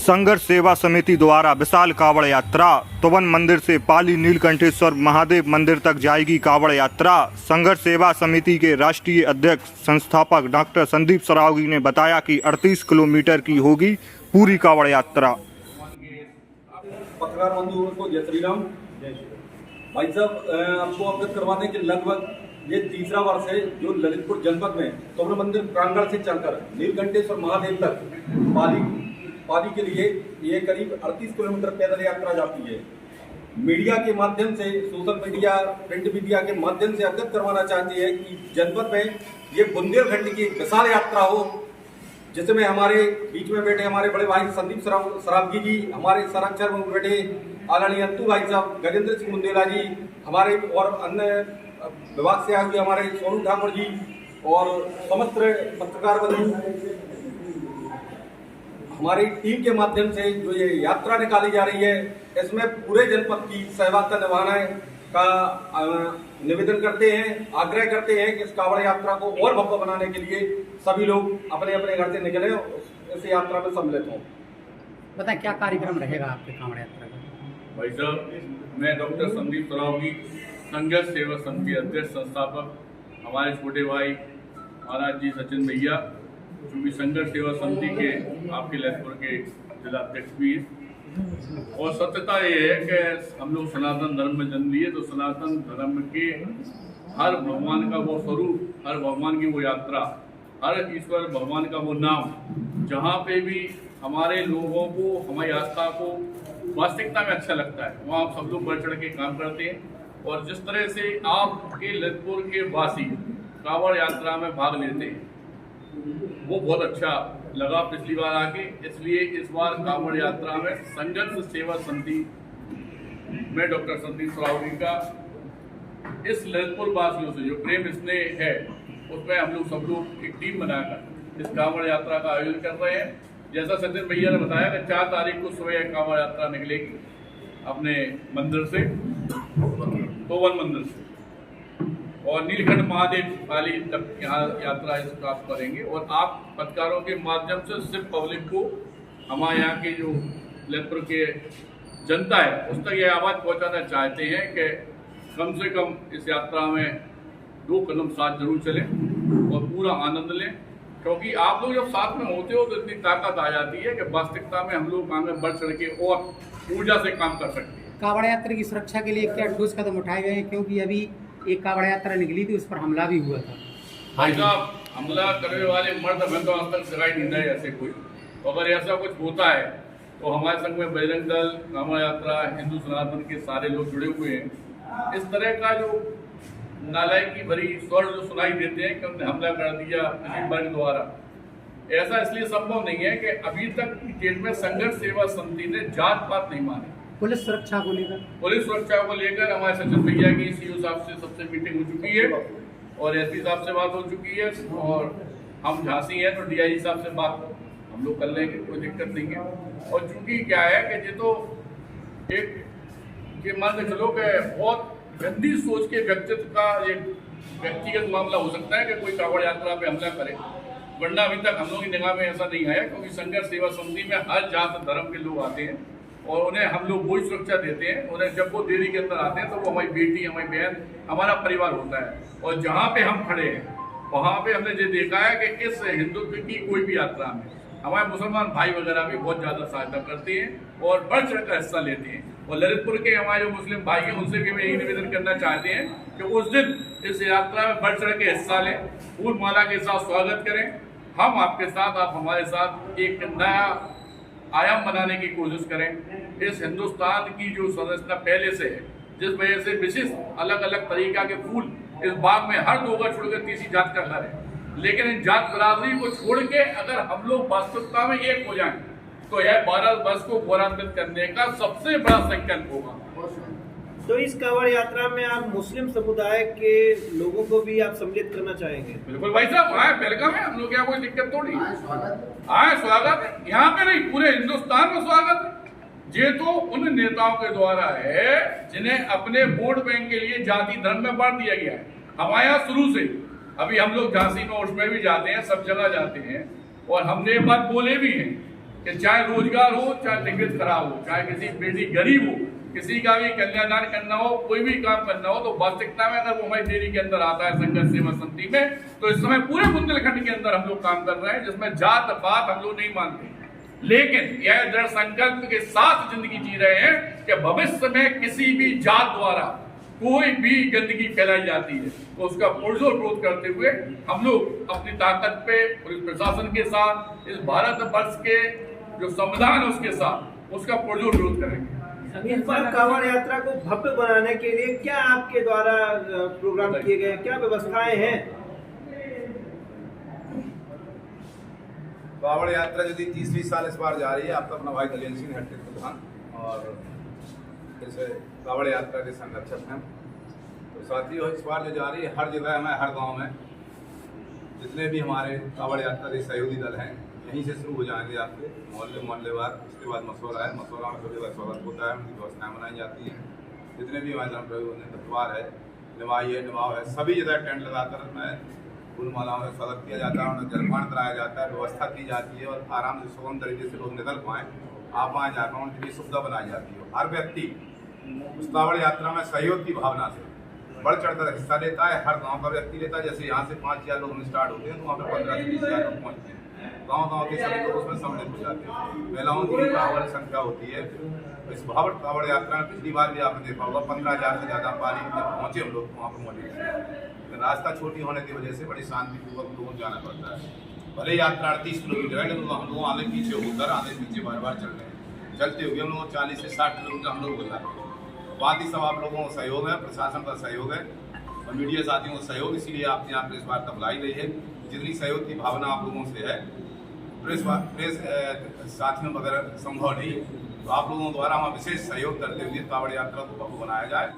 संघर्ष सेवा समिति द्वारा विशाल कावड़ यात्रा तोवन मंदिर से पाली नीलकंठेश्वर महादेव मंदिर तक जाएगी कावड़ यात्रा। संघर्ष सेवा समिति के राष्ट्रीय अध्यक्ष संस्थापक डॉक्टर संदीप सरावगी ने बताया कि 38 किलोमीटर की होगी पूरी कावड़ यात्रा। पत्रकार बंधुओं को जय श्री राम। भाई साहब, आपको अवगत करवा दें कि लगभग ये तीसरा वर्ष है जो ललितपुर जनपद में तोमर मंदिर प्रांगण से चलकर नीलकंठेश्वर महादेव तक पाली के लिए ये करीब 38 किलोमीटर पैदल यात्रा जाती है। मीडिया के माध्यम से, सोशल मीडिया, प्रिंट मीडिया के माध्यम से अवगत करवाना चाहते हैं कि जनपद में ये बुंदेलखंड की विशाल यात्रा हो, जिसमें हमारे बीच में बैठे हमारे बड़े भाई संदीप सरावगी जी, हमारे संरक्षक में बैठे आदरणीय अंतु भाई साहब, गजेंद्र सिंह मुंदेला जी, हमारे और अन्य विभाग से आए हुए हमारे सोनू ठाकुर जी और समस्त पत्रकार बंधु, हमारी टीम के माध्यम से जो ये यात्रा निकाली जा रही है, इसमें पूरे जनपद की सहभागिता निभाने का निवेदन करते हैं, आग्रह करते हैं कि इस कावड़ यात्रा को और भव्य बनाने के लिए सभी लोग अपने अपने घर से निकले, इस यात्रा में सम्मिलित हों। बताएं क्या कार्यक्रम रहेगा आपके कावड़ यात्रा का? भाई साहब, मैं डॉक्टर संदीप सरावगी, संघर्ष सेवा समिति अध्यक्ष संस्थापक, हमारे छोटे भाई महाराज जी सचिन भैया जो भी संघर्ष सेवा समिति के आपके ललितपुर के जिला अध्यक्ष भी हैं। और सत्यता ये है कि हम लोग सनातन धर्म में जन्म लिए, तो सनातन धर्म के हर भगवान का वो स्वरूप, हर भगवान की वो यात्रा, हर ईश्वर भगवान का वो नाम, जहाँ पे भी हमारे लोगों को, हमारी आस्था को वास्तविकता में अच्छा लगता है, वहाँ आप सब लोग बढ़ चढ़ के काम करते हैं। और जिस तरह से आपके ललितपुर के वासी कावड़ यात्रा में भाग लेते हैं, वो बहुत अच्छा लगा पिछली बार आके। इसलिए इस बार कावड़ यात्रा में संघर्ष सेवा समिति में डॉक्टर संदीप सरावगी का इस ललितपुर वासियों से जो प्रेम स्नेह है, उसमें हम लोग सब लोग एक टीम बनाकर इस कावड़ यात्रा का आयोजन कर रहे हैं। जैसा सचिन भैया ने बताया कि 4 तारीख को सुबह कावड़ यात्रा निकलेगी अपने मंदिर से, तोवन मंदिर से, और नीलकंठ महादेव पाली तक यहाँ यात्रा स्टार्ट करेंगे। और आप पत्रकारों के माध्यम से सिर्फ पब्लिक को, हमारे यहाँ के जो ललितपुर के जनता है, उस तक ये आवाज़ पहुँचाना चाहते हैं कि कम से कम इस यात्रा में 2 कदम साथ जरूर चलें और पूरा आनंद लें, क्योंकि आप लोग जब साथ में होते हो तो इतनी ताकत आ जाती है कि वास्तविकता में हम लोग आगे बढ़ चढ़ के और ऊर्जा से काम कर सकते हैं। कावड़ यात्रा की सुरक्षा के लिए क्या ठोस कदम उठाए गए हैं? क्योंकि अभी एक कावड़ यात्रा निकली थी, उस पर हमला भी हुआ था। भाई साहब, हमला करने वाले मर्द हमें तो आज तक सिखाई नहीं है ऐसे कोई। अगर ऐसा कुछ होता है तो हमारे संग में बजरंग दल, कावड़ यात्रा, हिंदू सनातन के सारे लोग जुड़े हुए हैं। इस तरह का जो नालायकी भरी स्वर जो सुनाई देते हैं कि हमने हमला कर दिया किसी वर्ग द्वारा, ऐसा इसलिए संभव नहीं है कि अभी तक की डेट में संघर्ष सेवा समिति ने जात पात नहीं मानी। पुलिस सुरक्षा को लेकर हमारे सचिन भैया की सीओ साहब से सबसे मीटिंग हो चुकी है और एसपी साहब से बात हो चुकी है, और हम झांसी हैं तो डीआईजी साहब से बात हम लोग कर लेंगे, कोई दिक्कत नहीं है। और चूंकि क्या है कि ये तो एक ये मान के चलो कि बहुत गंदी सोच के व्यक्तित्व का एक व्यक्तिगत मामला हो सकता है कि कोई कावड़ यात्रा पे हमला करे, वरना अभी तक हम लोग की निगाह में ऐसा नहीं आया, क्योंकि संघर्ष सेवा समिति में हर जात धर्म के लोग आते हैं और उन्हें हम लोग वही सुरक्षा देते हैं। उन्हें जब वो देरी के अंदर आते हैं तो वो हमारी बेटी, हमारी बहन, हमारा परिवार होता है। और जहाँ पे हम खड़े हैं वहाँ पे हमने ये देखा है कि इस हिंदुत्व की कोई भी यात्रा में हमारे मुसलमान भाई वगैरह भी बहुत ज़्यादा सहायता करते हैं और बढ़ चढ़ कर हिस्सा लेते हैं। और ललितपुर के हमारे जो मुस्लिम भाई हैं, उनसे भी हम यही निवेदन करना चाहते हैं कि उस दिन इस यात्रा में बढ़ चढ़ के हिस्सा लें, फूल माला के साथ स्वागत करें। हम आपके साथ, आप हमारे साथ एक नया आयाम बनाने की कोशिश करें। इस हिंदुस्तान की जो संरचना पहले से है, जिस वजह से विशिष्ट अलग अलग तरीका के फूल इस बाग में हर 2 गज छोड़कर तीसरी जात का घर है, लेकिन इन जात बरादरी को छोड़ के अगर हम लोग वास्तविकता में एक हो जाएं तो यह भारत वर्ष को गौरवान्वित करने का सबसे बड़ा संकल्प होगा। तो इस कावड़ यात्रा में आप मुस्लिम समुदाय के लोगों को भी आप सम्मिलित करना चाहेंगे? बिल्कुल भाई साहब, आए, वेलकम है, हम लोग यहाँ कोई दिक्कत थोड़ी आए, स्वागत है। यहाँ पे नहीं, पूरे हिंदुस्तान में स्वागत है। ये तो उन नेताओं के द्वारा है जिन्हें अपने वोट बैंक के लिए जाति धर्म में बांट दिया गया है। हमारे यहाँ शुरू से, अभी हम लोग झांसी में उसमें भी जाते हैं, सब जगह जाते हैं, और हमने ये बात बोले भी हैं कि चाहे रोजगार हो, चाहे तबीयत खराब हो, चाहे किसी बेटी गरीब हो, किसी का भी कन्यादान करना हो, कोई भी काम करना हो, तो वास्तविकता में अगर वो हमारी डेयरी के अंदर आता है संघर्ष सेवा समिति में, तो इस समय पूरे बुंदेलखंड के अंदर हम लोग काम कर रहे हैं, जिसमें जात पात हम लोग नहीं मानते, लेकिन यह दृढ़ संकल्प के साथ जिंदगी जी रहे हैं कि भविष्य में किसी भी जात द्वारा कोई भी गंदगी फैलाई जाती है तो उसका पुरजोर विरोध करते हुए हम लोग अपनी ताकत पे पुलिस प्रशासन के साथ, इस भारत वर्ष के जो संविधान है उसके साथ उसका पुरजोर विरोध करेंगे। इस बार कांवड़ यात्रा को भव्य बनाने के लिए क्या आपके द्वारा प्रोग्राम किए गए, क्या व्यवस्थाएं हैं? कांवड़ यात्रा यदि 30वीं साल इस बार जा रही है। आपका अपना भाई दलेल सिंह हेड प्रधान और जैसे कांवड़ यात्रा के संरक्षक हैं। तो साथियों, इस बार जो जा रही है हर जगह में, हर गांव में जितने भी हमारे कांवड़ यात्रा के सहयोगी दल हैं यहीं से शुरू हो जाएंगे आपके मोहल्ले मोहल्लेवार। उसके बाद मसौरा है, मसौरा में सभी का स्वागत होता है, उनकी व्यवस्थाएँ बनाई जाती हैं। जितने भी हमारे धर्मप्रयोग है, निवाई है, निभाव है, सभी जगह टेंट लगाकर मैं फूल मालाओं में स्वागत किया जाता है, उन्हें जलपान कराया जाता है, व्यवस्था की जाती है और आराम से सुगम तरीके से लोग निकल पाएँ, आप वहाँ जाकर उनके लिए सुविधा बनाई जाती है। हर व्यक्ति उस कांवड़ यात्रा में सहयोग की भावना से बढ़ चढ़कर हिस्सा लेता है। हर गांव का व्यक्ति लेता है। जैसे यहाँ से 5,000 लोग स्टार्ट होते हैं तो वहाँ पर 15 से 20,000 लोग पहुँचते हैं। गाँव के सभी लोग उसमें सम्मिलित हो जाते हैं। महिलाओं की भी कांवड़ संख्या होती है। इस भावड़ कांवड़ यात्रा में पिछली बार भी आपने देखा होगा 15,000 से ज़्यादा पाली जब पहुँचे हम लोग वहाँ पर मौजूद थे। लेकिन रास्ता छोटी होने की वजह से बड़ी शांतिपूर्वक लोगों को जाना पड़ता है। भले यात्रा 38 किलोमीटर है, लेकिन हम लोग आगे पीछे होकर आगे पीछे बार बार चल रहे हैं। चलते हुए हम लोग 40 से 60 किलोमीटर हम लोग हो जाते हैं। बाकी सब आप लोगों का सहयोग है, प्रशासन का सहयोग है और मीडिया साथियों का सहयोग। इसीलिए आपने यहाँ प्रेस वार्ता बुलाई गई है। जितनी सहयोग की भावना आप लोगों से है, प्रेस साथियों वगैरह संभव नहीं है, तो आप लोगों द्वारा वहाँ विशेष सहयोग करते हुए कांवड़ यात्रा को भव्य बनाया जाए।